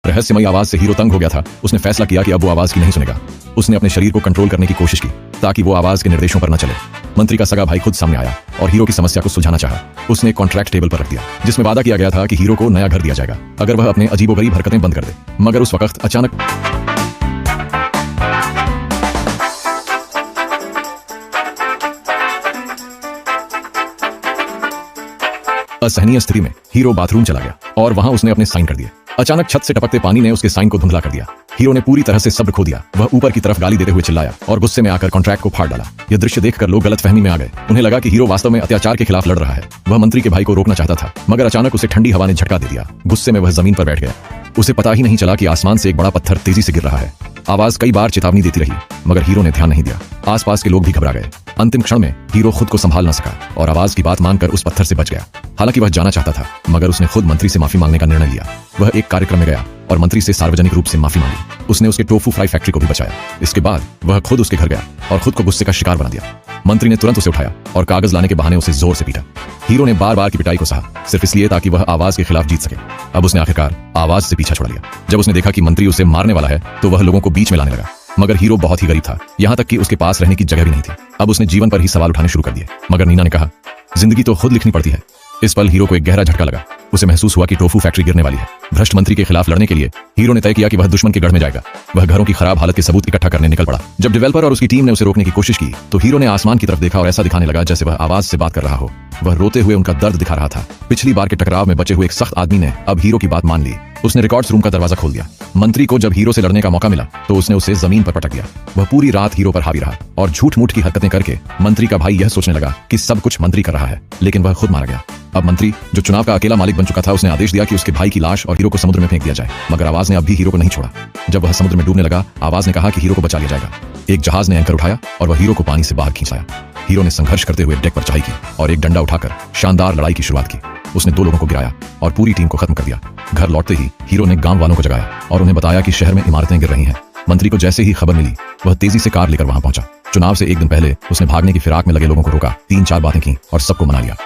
रहस्यमयी आवाज से हीरो तंग हो गया था। उसने फैसला किया कि अब वो आवाज की नहीं सुनेगा। उसने अपने शरीर को कंट्रोल करने की कोशिश की ताकि वो आवाज के निर्देशों पर न चले। मंत्री का सगा भाई खुद सामने आया और हीरो की समस्या को सुलझाना चाहा। उसने एक कॉन्ट्रैक्ट टेबल पर रख दिया जिसमें वादा किया गया था कि हीरो को नया घर दिया जाएगा अगर वह अपने अजीबोगरीब हरकतें बंद कर दे। मगर उस वक्त अचानक असहनीय स्थिति में हीरो बाथरूम चला गया और वहां उसने अपने साइन कर दिए। अचानक छत से टपकते पानी ने उसके साइन को धुंधला कर दिया। हीरो ने पूरी तरह से सब्र खो दिया। वह ऊपर की तरफ गाली देते हुए चिल्लाया और गुस्से में आकर कॉन्ट्रैक्ट को फाड़ डाला। यह दृश्य देखकर लोग गलतफहमी में आ गए। उन्हें लगा कि हीरो वास्तव में अत्याचार के खिलाफ लड़ रहा है। वह मंत्री के भाई को रोकना चाहता था मगर अचानक उसे ठंडी हवा ने झटका दे दिया। गुस्से में वह जमीन पर बैठ गया। उसे पता ही नहीं चला कि आसमान से एक बड़ा पत्थर तेजी से गिर रहा है। आवाज कई बार चेतावनी देती रही मगर हीरो ने ध्यान नहीं दिया। आसपास के लोग भी घबरा गए। अंतिम क्षण में हीरो खुद को संभाल न सका और आवाज की बात मानकर उस पत्थर से बच गया। हालांकि वह जाना चाहता था मगर उसने खुद मंत्री से माफी मांगने का निर्णय लिया। वह एक कार्यक्रम में गया और मंत्री से सार्वजनिक रूप से माफी मांगी। उसने उसके टोफू फ्राई फैक्ट्री को भी बचाया। इसके बाद वह खुद उसके घर गया और खुद को गुस्से का शिकार बना दिया। मंत्री ने तुरंत उसे उठाया और कागज लाने के बहाने उसे जोर से पीटा। हीरो ने बार बार की पिटाई को सहा सिर्फ इसलिए ताकि वह आवाज के खिलाफ जीत सके। अब उसने आखिरकार आवाज से पीछा छोड़ लिया। जब उसने देखा कि मंत्री उसे मारने वाला है तो वह लोगों को बीच में लाने लगा। मगर हीरो बहुत ही गरीब था, यहाँ तक कि उसके पास रहने की जगह भी नहीं थी। अब उसने जीवन पर ही सवाल उठाने शुरू कर दिए। मगर नीना ने कहा, जिंदगी तो खुद लिखनी पड़ती है। इस पल हीरो को एक गहरा झटका लगा। उसे महसूस हुआ कि टोफू फैक्ट्री गिरने वाली है। भ्रष्ट मंत्री के खिलाफ लड़ने के लिए हीरो ने तय किया कि वह दुश्मन के गढ़ में जाएगा। वह घरों की खराब हालत के सबूत इकट्ठा करने निकल पड़ा। जब डेवलपर और उसकी टीम ने उसे रोकने की कोशिश की तो हीरो ने आसमान की तरफ देखा और ऐसा दिखाने लगा जैसे वह आवाज से बात कर रहा हो। वह रोते हुए उनका दर्द दिखा रहा था। पिछली बार के टकराव में बचे हुए एक सख्त आदमी ने अब हीरो की बात मान ली। उसने रिकॉर्ड्स रूम का दरवाजा खोल दिया। मंत्री को जब हीरो से लड़ने का मौका मिला तो उसने उसे जमीन पर पटक दिया। वह पूरी रात हीरो पर हावी रहा और झूठ मूठ की हरकतें करके मंत्री का भाई यह सोचने लगा कि सब कुछ मंत्री कर रहा है, लेकिन वह खुद मारा गया। अब मंत्री जो चुनाव का अकेला मालिक बन चुका था उसने आदेश दिया कि उसके भाई की लाश और हीरो को समुद्र में फेंक दिया जाए। मगर आवाज ने अब भी हीरो को नहीं छोड़ा। जब वह समुद्र में डूबने लगा आवाज ने कहा कि हीरो को बचा लिया जाएगा। एक जहाज ने एंकर उठाया और वह हीरो को पानी से बाहर खींच लाया। हीरो ने संघर्ष करते हुए डेक पर चढ़ाई की और एक डंडा उठाकर शानदार लड़ाई की शुरुआत की। उसने 2 लोगों को गिराया और पूरी टीम को खत्म कर दिया। घर लौटते ही हीरो ने गांव वालों को जगाया और उन्हें बताया कि शहर में इमारतें गिर रही हैं। मंत्री को जैसे ही खबर मिली वह तेजी से कार लेकर वहां पहुंचा। चुनाव से एक दिन पहले उसने भागने की फिराक में लगे लोगों को रोका, 3-4 बातें की और सबको मना लिया।